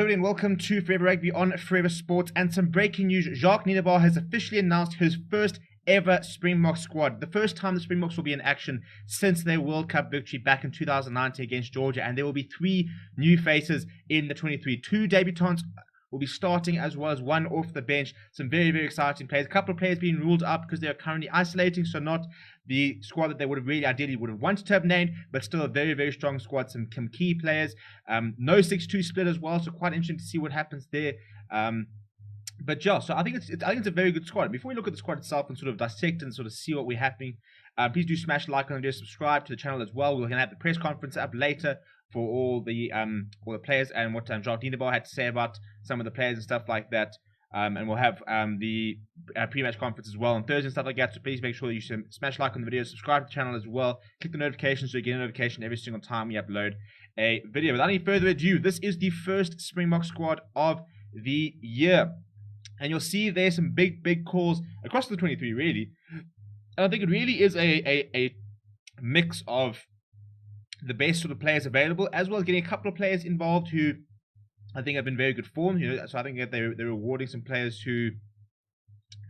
everybody, and welcome to Forever Rugby on Forever Sports. And some breaking news: Jacques Nienaber has officially announced his first ever Springbok squad. The first time the Springboks will be in action since their World Cup victory back in 2019 against Georgia. And there will be 3 new faces in the 23. 2 debutants will be starting, as well as 1 off the bench. Some very, very exciting players. A couple of players being ruled up because they are currently isolating, so not the squad that they would have really ideally would have wanted to have named, but still a very, very strong squad. Some key players. No 6-2 split as well, so quite interesting to see what happens there. But yeah, so I think it's a very good squad. Before we look at the squad itself and sort of dissect and sort of see what we're happening, please do smash the like on the video, subscribe to the channel as well. We're going to have the press conference up later for all the players and what Jacques Nienaber had to say about some of the players and stuff like that. And we'll have the pre-match conference as well on Thursday and stuff like that. So please make sure that you smash like on the video, subscribe to the channel as well, click the notifications so you get a notification every single time we upload a video. Without any further ado, this is the first Springbok squad of the year. And you'll see there's some big calls across the 23 really. And I think it really is a mix of the best sort of players available, as well as getting a couple of players involved who I think have been very good form. So I think that they're rewarding some players who've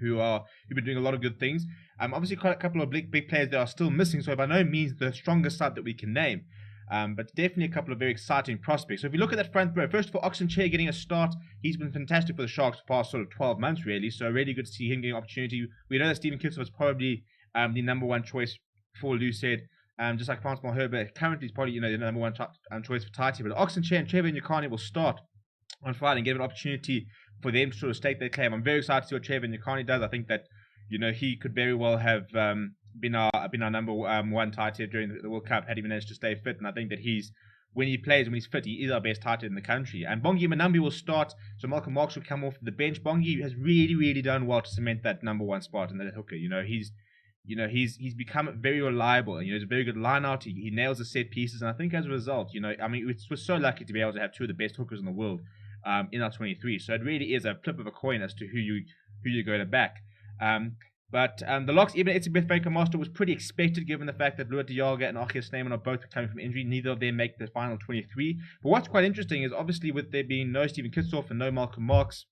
been doing a lot of good things. Obviously quite a couple of big players that are still missing, so by no means the strongest side that we can name. But definitely a couple of very exciting prospects. So if we look at that front row, first of all, Oxenchair getting a start. He's been fantastic for the Sharks for the past sort of 12 months really, so really good to see him getting an opportunity. We know that Stephen Kitzel was probably the #1 choice for Lou said. Just like Francois Herbert, currently is probably the #1 choice for Tati. But Oxenchair and Trevor Nyakane will start on Friday and give an opportunity for them to sort of stake their claim. I'm very excited to see what Trevor Nyakane does. I think that he could very well have been our #1 tight head during the World Cup had he managed to stay fit. And I think that when he's fit, he is our best tight head in the country. And Bongi Manambi will start, so Malcolm Marx will come off the bench. Bongi has really done well to cement that #1 spot and that hooker. He's become very reliable. He's a very good line out. He nails the set pieces, and I think as a result, we're so lucky to be able to have 2 of the best hookers in the world in our 23. So it really is a flip of a coin as to who you're going to back. But the locks, even Etzebeth Franco Master, was pretty expected given the fact that Luat Dialga and Achilles Snyman are both coming from injury. Neither of them make the final 23. But what's quite interesting is obviously with there being no Stephen Kitsoff and no Malcolm Marx,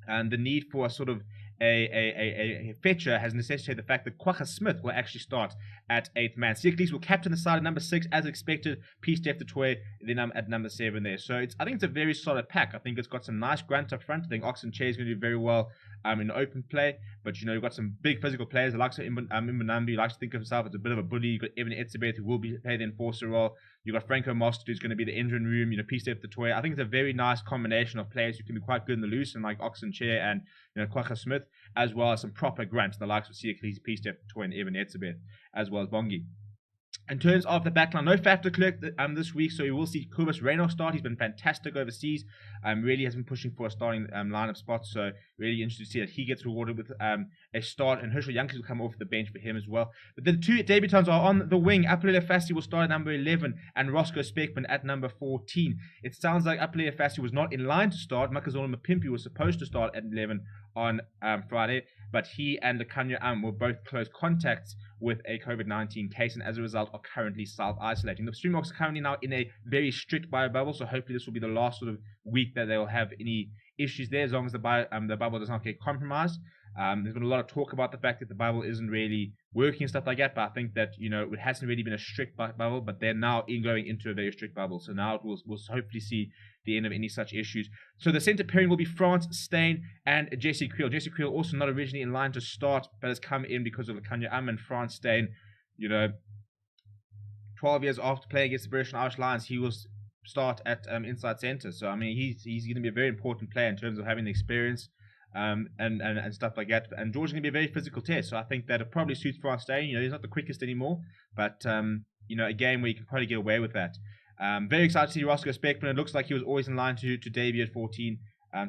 and the need for a sort of a fetcher has necessitated the fact that Kwagga Smith will actually start at 8th man. Sieglees will captain the side at #6 as expected. Peace Def the Toy then at #7 there. So I think it's a very solid pack. I think it's got some nice grunt up front. I think Oxenchair is going to do very well in open play. But you've got some big physical players. The likes of Mbonambi, he likes to think of himself as a bit of a bully. You've got Evan Etzebeth, who will play the enforcer role. You've got Franco Master, who's going to be the engine room. Peace Def the Toy. I think it's a very nice combination of players who can be quite good in the loose, and like Oxenchair and Kwagga Smith, as well as some proper grunts, the likes of Sieglees, Peace Def the Toy, and Evan Etzebeth, as well as Bongi. In terms of the backline, no Faf de Klerk this week, so you will see Kobus Reynolds start. He's been fantastic overseas. Really has been pushing for a starting lineup spot, so really interested to see that he gets rewarded with a start, and Herschel Youngsters will come off the bench for him as well. But the 2 debutants are on the wing. Apollo FASSI will start at #11 and Roscoe SPECMAN at #14. It sounds like Apollo FASSI was not in line to start. Makazola Mapimpi was supposed to start at 11 on Friday, but he and Lekanya were both close contacts with a COVID-19 case, and as a result are currently self-isolating. The Springboks are currently now in a very strict bio bubble, so hopefully this will be the last sort of week that they will have any issues there, as long as the bubble does not get compromised. There's been a lot of talk about the fact that the bubble isn't really working and stuff like that, but I think that it hasn't really been a strict bubble, but they're now going into a very strict bubble, so now we'll hopefully see the end of any such issues. So the centre pairing will be France, Steyn, and Jesse Creel. Jesse Creel also not originally in line to start, but has come in because of Lekanya and France Steyn. 12 years after playing against the British and Irish Lions, he will start at inside centre. So he's going to be a very important player in terms of having the experience and stuff like that. And George is going to be a very physical test, so I think that it probably suits France Steyn. He's not the quickest anymore, but a game where you can probably get away with that. Very excited to see Roscoe SPECMAN. It looks like he was always in line to debut at 14.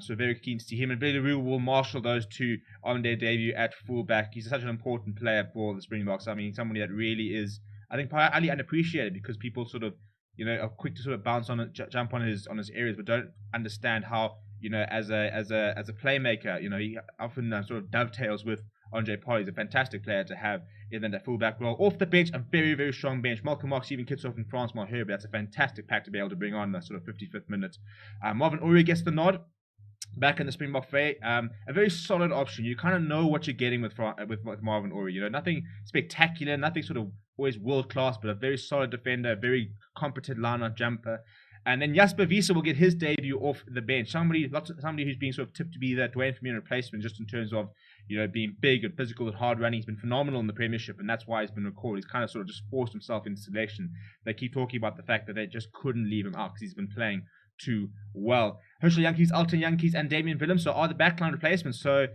So very keen to see him. And Billy Rue will marshal those 2 on their debut at fullback. He's such an important player for the Springboks. Somebody that really is, I think, highly unappreciated because people sort of, are quick to sort of bounce on it, jump on his areas, but don't understand how, as a playmaker, he often sort of dovetails with Andre Pollard is a fantastic player to have in that fullback role. Off the bench, a very, very strong bench. Malcolm Marx even kicks off in France Malherbe. That's a fantastic pack to be able to bring on in the sort of 55th minute. Marvin Uri gets the nod back in the Springbok fray. A very solid option. You kind of know what you're getting with Marvin Uri. You know, nothing spectacular, nothing sort of always world class, but a very solid defender, a very competent line-out jumper. And then Jasper Wiese will get his debut off the bench. Somebody who's being sort of tipped to be that Dwayne Vermeulen replacement, just in terms of, you know, being big and physical and hard running. He's been phenomenal in the Premiership, and that's why he's been recalled. He's kind of sort of just forced himself into selection. They keep talking about the fact that they just couldn't leave him out because he's been playing too well. Herschel Yankees, Alton Yankees, and Damian Willems are the backline replacements. So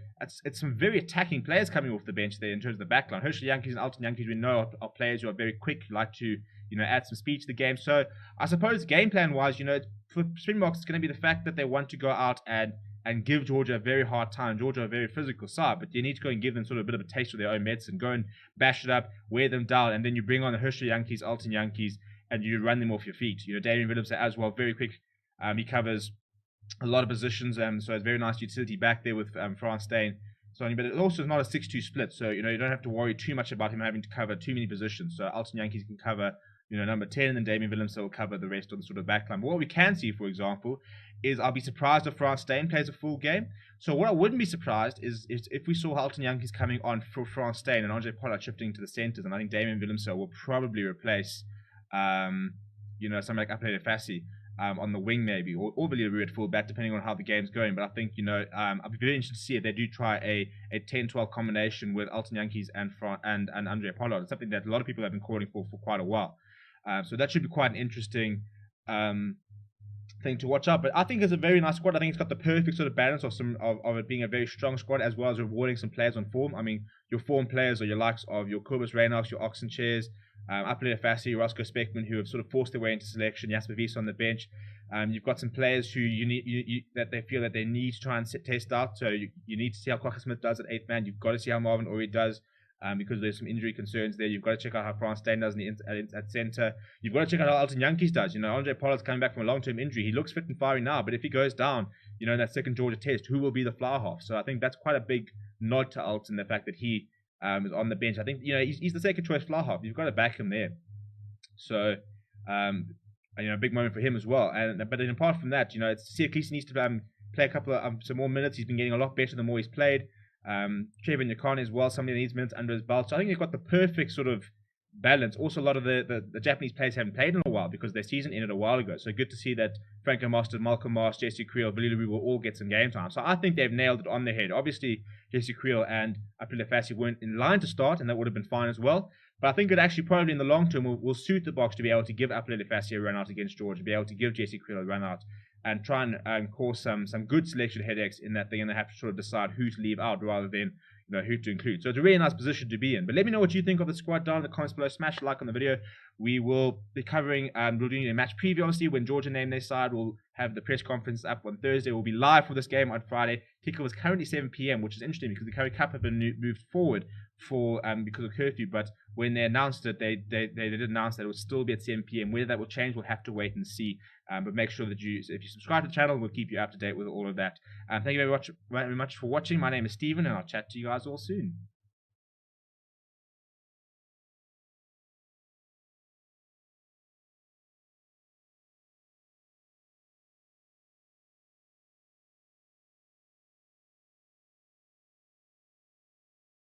it's some very attacking players coming off the bench there in terms of the backline. Herschel Yankees and Alton Yankees, we know, are players who are very quick, like to, you know, add some speed to the game. So I suppose game plan wise, you know, for Springboks, it's going to be the fact that they want to go out and give Georgia a very hard time. Georgia are a very physical side, but you need to go and give them sort of a bit of a taste of their own medicine. Go and bash it up, wear them down, and then you bring on the Herschel Yankees, Alton Yankees, and you run them off your feet. You know, Damian Willems as well, very quick. He covers a lot of positions, so it's very nice utility back there with France Steyn. So, but it also is not a 6-2 split, so, you know, you don't have to worry too much about him having to cover too many positions. So Alton Yankees can cover, you know, number 10, and then Damian Willems will cover the rest of the sort of backline. But what we can see, for example, is I'll be surprised if France Steyn plays a full game. So what I wouldn't be surprised is if we saw Alton Yankees coming on for France Steyn and Andre Pollard shifting to the centres, and I think Damian Willems will probably replace, you know, somebody like FASSI. On the wing maybe, or Villarreal at fullback, depending on how the game's going. But I think, you know, I'll be very interested to see if they do try a 10-12 combination with Alton Yankees and Andre Pollard. It's something that a lot of people have been calling for quite a while. So that should be quite an interesting thing to watch out. But I think it's a very nice squad. I think it's got the perfect sort of balance of it being a very strong squad, as well as rewarding some players on form. I mean, your form players are your likes of your Kobus Reynolds, your Oxen Chairs, Apelele FASSI, Roscoe SPECMAN, who have sort of forced their way into selection. Jasper Wiese on the bench. You've got some players who that they feel that they need to try and test out. So you need to see how Kwagga Smith does at 8th man. You've got to see how Marvin Uri does, because there's some injury concerns there. You've got to check out how France Steyn does at centre. You've got to check out how Alton Yankees does. You know, Andre Pollard's coming back from a long-term injury. He looks fit and firing now, but if he goes down, you know, in that second Georgia test, who will be the fly half? So I think that's quite a big nod to Alton, the fact that he is on the bench. I think, you know, he's the second choice fly half. You've got to back him there. So, you know, a big moment for him as well. But then apart from that, you know, Siakisi needs to play a couple of some more minutes. He's been getting a lot better the more he's played. Trevor Nyakane as well, somebody that needs minutes under his belt. So I think they've got the perfect sort of balance. Also, a lot of the Japanese players haven't played in a while because their season ended a while ago. So good to see that Franco Mostert, Malcolm Marx, Jesse Creel, Villarreal will all get some game time. So I think they've nailed it on the head. Obviously, Jesse Creel and Apelele FASSI weren't in line to start, and that would have been fine as well. But I think it actually probably in the long term will suit the Boks to be able to give Apelele FASSI a run out against Georgia, be able to give Jesse Creel a run out, and try and cause some good selection headaches in that they're going to have to sort of decide who to leave out rather than, you know, who to include. So it's a really nice position to be in. But let me know what you think of the squad down in the comments below. Smash a like on the video. We will be covering, we'll do a match preview, obviously, when Georgia name their side. We'll have the press conference up on Thursday. We'll be live for this game on Friday. Kickoff is currently 7 p.m., which is interesting because the Currie Cup have been moved forward for because of curfew. But when they announced it, they did announce that it would still be at 7 p.m. Whether that will change, we'll have to wait and see. But make sure that if you subscribe to the channel, we'll keep you up to date with all of that. Thank you very much for watching. My name is Steven, and I'll chat to you guys all soon.